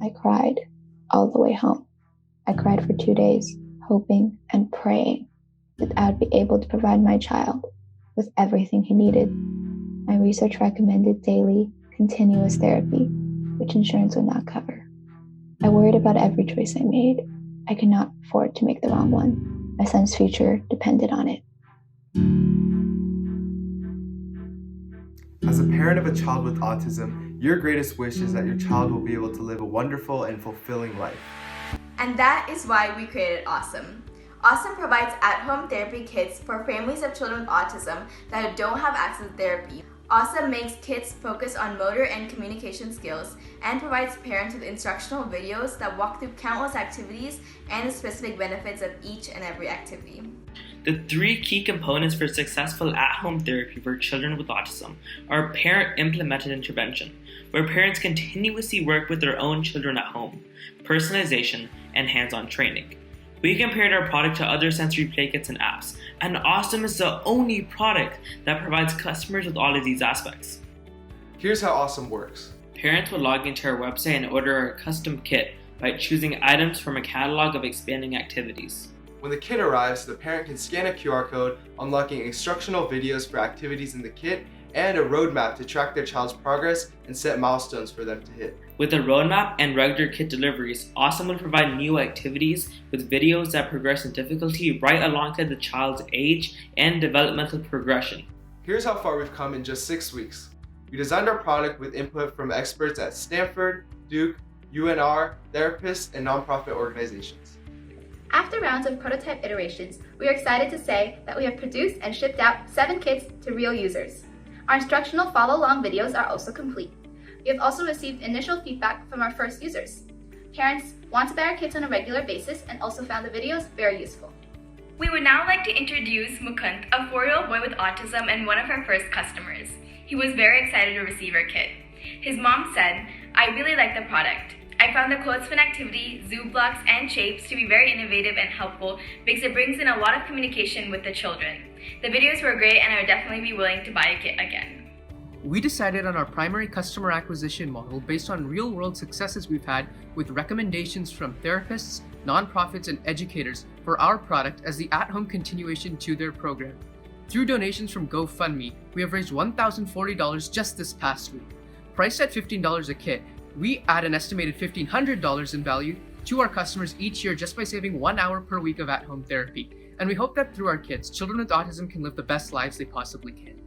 I cried all the way home. I cried for 2 days, hoping and praying that I would be able to provide my child with everything he needed. My research recommended daily, continuous therapy, which insurance would not cover. I worried about every choice I made. I could not afford to make the wrong one. My son's future depended on it. As a parent of a child with autism, your greatest wish is that your child will be able to live a wonderful and fulfilling life. And that is why we created AUesome. AUesome provides at-home therapy kits for families of children with autism that don't have access to therapy. AUesome makes kids focus on motor and communication skills and provides parents with instructional videos that walk through countless activities and the specific benefits of each and every activity. The three key components for successful at-home therapy for children with autism are parent-implemented intervention, where parents continuously work with their own children at home, personalization, and hands-on training. We compared our product to other sensory play kits and apps, and AUesome is the only product that provides customers with all of these aspects. Here's how AUesome works. Parents will log into our website and order a custom kit by choosing items from a catalog of expanding activities. When the kit arrives, the parent can scan a QR code, unlocking instructional videos for activities in the kit and a roadmap to track their child's progress and set milestones for them to hit. With a roadmap and regular kit deliveries, AUesome will provide new activities with videos that progress in difficulty right alongside the child's age and developmental progression. Here's how far we've come in just 6 weeks. We designed our product with input from experts at Stanford, Duke, UNR, therapists, and nonprofit organizations. After rounds of prototype iterations, we are excited to say that we have produced and shipped out 7 kits to real users. Our instructional follow-along videos are also complete. We have also received initial feedback from our first users. Parents want to buy our kits on a regular basis and also found the videos very useful. We would now like to introduce Mukund, a 4-year-old boy with autism and one of our first customers. He was very excited to receive our kit. His mom said, "I really like the product. I found the clothespin activity, zoo blocks, and shapes to be very innovative and helpful because it brings in a lot of communication with the children. The videos were great and I would definitely be willing to buy a kit again." We decided on our primary customer acquisition model based on real-world successes we've had with recommendations from therapists, nonprofits, and educators for our product as the at-home continuation to their program. Through donations from GoFundMe, we have raised $1,040 just this past week. Priced at $15 a kit, we add an estimated $1,500 in value to our customers each year just by saving 1 hour per week of at-home therapy. And we hope that through our kits, children with autism can live the best lives they possibly can.